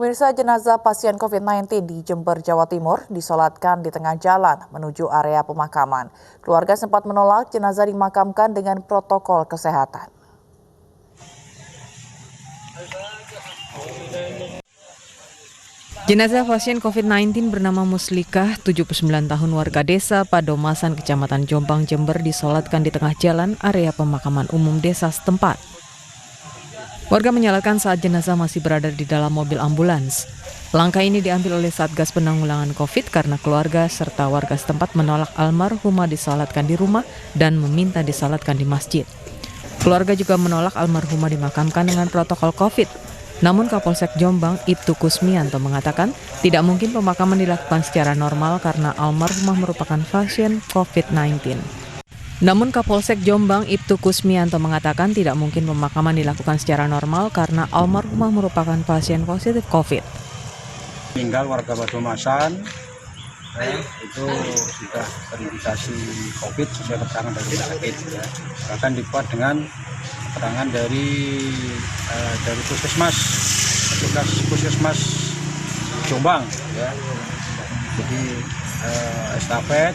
Pemirsa, jenazah pasien COVID-19 di Jember, Jawa Timur disolatkan di tengah jalan menuju area pemakaman. Keluarga sempat menolak jenazah dimakamkan dengan protokol kesehatan. Jenazah pasien COVID-19 bernama Muslikah, 79 tahun warga desa Padomasan, Kecamatan Jombang, Jember disolatkan di tengah jalan area pemakaman umum desa setempat. Warga menyalakan saat jenazah masih berada di dalam mobil ambulans. Langkah ini diambil oleh Satgas Penanggulangan COVID karena keluarga serta warga setempat menolak almarhumah disolatkan di rumah dan meminta disolatkan di masjid. Keluarga juga menolak almarhumah dimakamkan dengan protokol COVID. Namun Kapolsek Jombang, Ibtu Kusmianto mengatakan tidak mungkin pemakaman dilakukan secara normal karena almarhumah merupakan pasien COVID-19. Namun Kapolsek Jombang, Ibtu Kusmianto mengatakan tidak mungkin pemakaman dilakukan secara normal karena almarhumah merupakan pasien positif COVID. Meninggal warga Padomasan, itu sudah terindikasi COVID sesuai keterangan dari rumah sakit. Bahkan dibuat dengan keterangan dari puskesmas, petugas puskesmas Jombang. Jadi estafet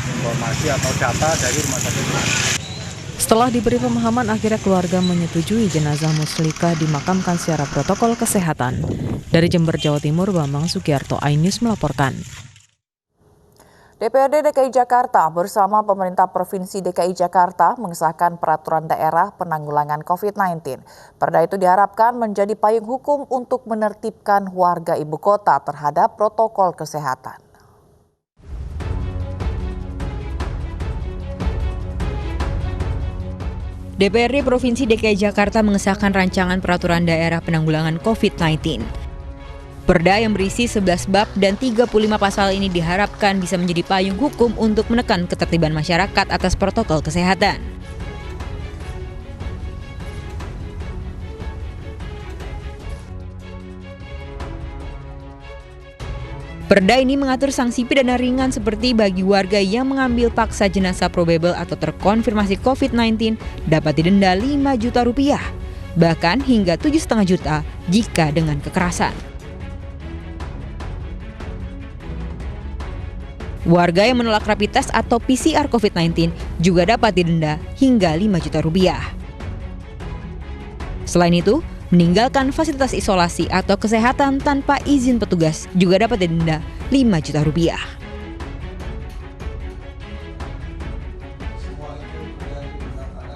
informasi atau data dari rumah sakit. Setelah diberi pemahaman, akhirnya keluarga menyetujui jenazah Muslikah dimakamkan secara protokol kesehatan. Dari Jember, Jawa Timur, Bambang Sugiarto, iNews melaporkan. DPRD DKI Jakarta bersama pemerintah Provinsi DKI Jakarta mengesahkan peraturan daerah penanggulangan COVID-19. Perda itu diharapkan menjadi payung hukum untuk menertibkan warga ibu kota terhadap protokol kesehatan. DPRD Provinsi DKI Jakarta mengesahkan rancangan peraturan daerah penanggulangan COVID-19. Perda yang berisi 11 bab dan 35 pasal ini diharapkan bisa menjadi payung hukum untuk menekan ketertiban masyarakat atas protokol kesehatan. Perda ini mengatur sanksi pidana ringan seperti bagi warga yang mengambil paksa jenazah probable atau terkonfirmasi COVID-19 dapat didenda 5 juta rupiah, bahkan hingga 7,5 juta jika dengan kekerasan. Warga yang menolak rapid test atau PCR COVID-19 juga dapat didenda hingga 5 juta rupiah. Selain itu, meninggalkan fasilitas isolasi atau kesehatan tanpa izin petugas juga dapat didenda 5 juta rupiah.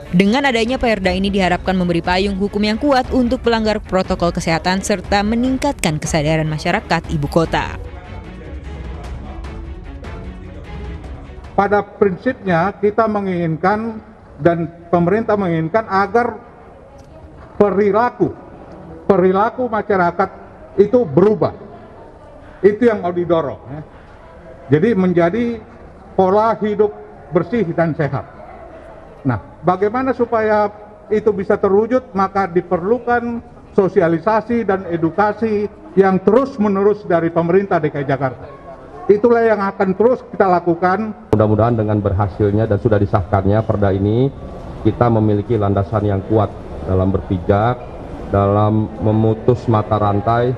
Dengan adanya perda ini diharapkan memberi payung hukum yang kuat untuk pelanggar protokol kesehatan serta meningkatkan kesadaran masyarakat ibu kota. Pada prinsipnya kita menginginkan dan pemerintah menginginkan agar perilaku masyarakat itu berubah. Itu yang mau didorong. Jadi menjadi pola hidup bersih dan sehat. Nah, bagaimana supaya itu bisa terwujud? Maka diperlukan sosialisasi dan edukasi yang terus-menerus dari pemerintah DKI Jakarta. Itulah yang akan terus kita lakukan. Mudah-mudahan dengan berhasilnya dan sudah disahkannya perda ini, kita memiliki landasan yang kuat dalam berpijak, dalam memutus mata rantai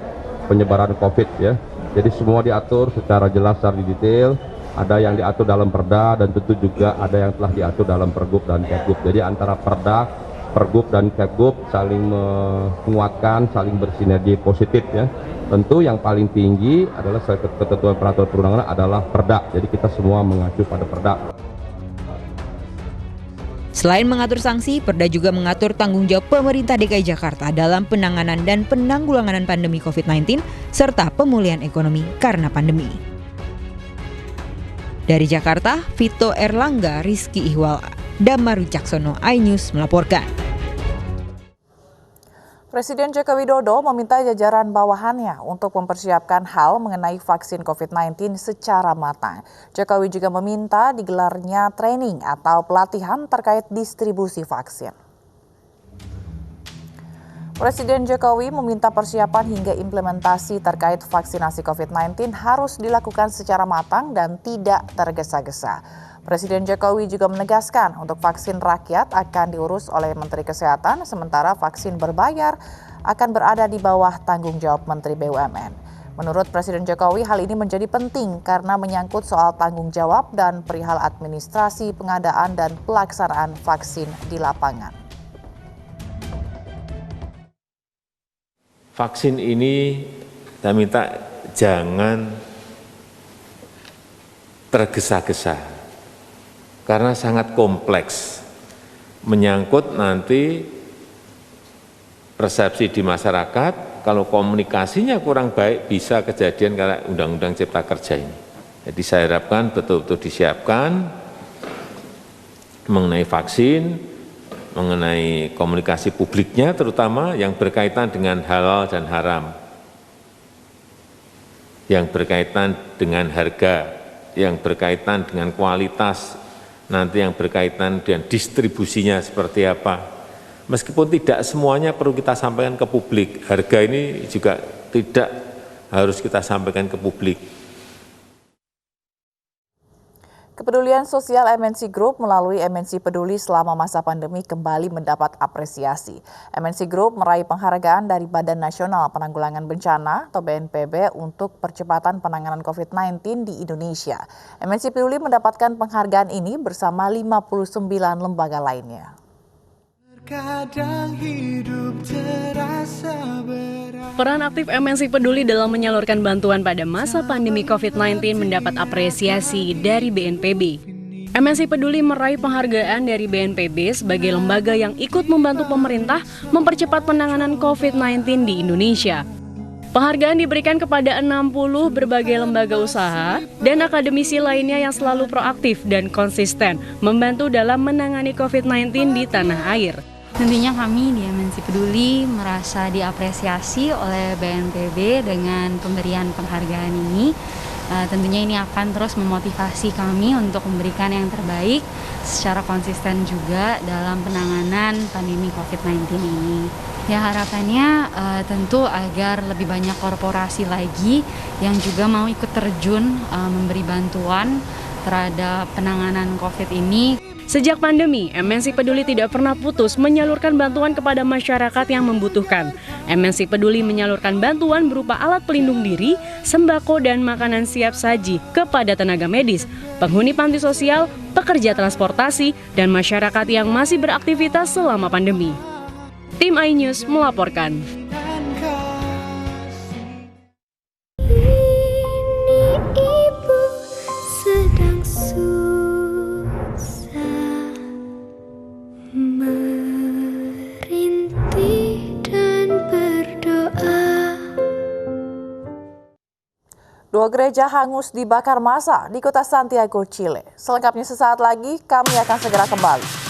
penyebaran COVID ya. Jadi semua diatur secara jelas, secara detail. Ada yang diatur dalam perda dan tentu juga ada yang telah diatur dalam pergub dan kepgub. Jadi antara perda, pergub dan kepgub saling menguatkan, saling bersinergi positif ya. Tentu yang paling tinggi adalah ketentuan peraturan perundangan adalah perda. Jadi kita semua mengacu pada perda. Selain mengatur sanksi, perda juga mengatur tanggung jawab pemerintah DKI Jakarta dalam penanganan dan penanggulangan pandemi COVID-19 serta pemulihan ekonomi karena pandemi. Dari Jakarta, Vito Erlangga, Rizky Ihwal, Damar Wicaksono, iNews melaporkan. Presiden Joko Widodo meminta jajaran bawahannya untuk mempersiapkan hal mengenai vaksin COVID-19 secara matang. Jokowi juga meminta digelarnya training atau pelatihan terkait distribusi vaksin. Presiden Jokowi meminta persiapan hingga implementasi terkait vaksinasi COVID-19 harus dilakukan secara matang dan tidak tergesa-gesa. Presiden Jokowi juga menegaskan untuk vaksin rakyat akan diurus oleh Menteri Kesehatan, sementara vaksin berbayar akan berada di bawah tanggung jawab Menteri BUMN. Menurut Presiden Jokowi, hal ini menjadi penting karena menyangkut soal tanggung jawab dan perihal administrasi pengadaan dan pelaksanaan vaksin di lapangan. Vaksin ini saya minta jangan tergesa-gesa karena sangat kompleks, menyangkut nanti persepsi di masyarakat. Kalau komunikasinya kurang baik bisa kejadian karena Undang-Undang Cipta Kerja ini. Jadi saya harapkan betul-betul disiapkan mengenai vaksin, mengenai komunikasi publiknya terutama yang berkaitan dengan halal dan haram, yang berkaitan dengan harga, yang berkaitan dengan kualitas, nanti yang berkaitan dengan distribusinya seperti apa. Meskipun tidak semuanya perlu kita sampaikan ke publik, harga ini juga tidak harus kita sampaikan ke publik. Kepedulian sosial MNC Group melalui MNC Peduli selama masa pandemi kembali mendapat apresiasi. MNC Group meraih penghargaan dari Badan Nasional Penanggulangan Bencana atau BNPB untuk percepatan penanganan COVID-19 di Indonesia. MNC Peduli mendapatkan penghargaan ini bersama 59 lembaga lainnya. Peran aktif MNC Peduli dalam menyalurkan bantuan pada masa pandemi COVID-19 mendapat apresiasi dari BNPB. MNC Peduli meraih penghargaan dari BNPB sebagai lembaga yang ikut membantu pemerintah mempercepat penanganan COVID-19 di Indonesia. Penghargaan diberikan kepada 60 berbagai lembaga usaha dan akademisi lainnya yang selalu proaktif dan konsisten membantu dalam menangani COVID-19 di tanah air. Tentunya kami di MNC Peduli merasa diapresiasi oleh BNPB dengan pemberian penghargaan ini. Tentunya ini akan terus memotivasi kami untuk memberikan yang terbaik secara konsisten juga dalam penanganan pandemi COVID-19 ini. Ya harapannya tentu agar lebih banyak korporasi lagi yang juga mau ikut terjun memberi bantuan terhadap penanganan COVID ini. Sejak pandemi, MNC Peduli tidak pernah putus menyalurkan bantuan kepada masyarakat yang membutuhkan. MNC Peduli menyalurkan bantuan berupa alat pelindung diri, sembako dan makanan siap saji kepada tenaga medis, penghuni panti sosial, pekerja transportasi, dan masyarakat yang masih beraktivitas selama pandemi. Tim iNews melaporkan. Dua gereja hangus dibakar massa di kota Santiago, Chile. Selengkapnya sesaat lagi, kami akan segera kembali.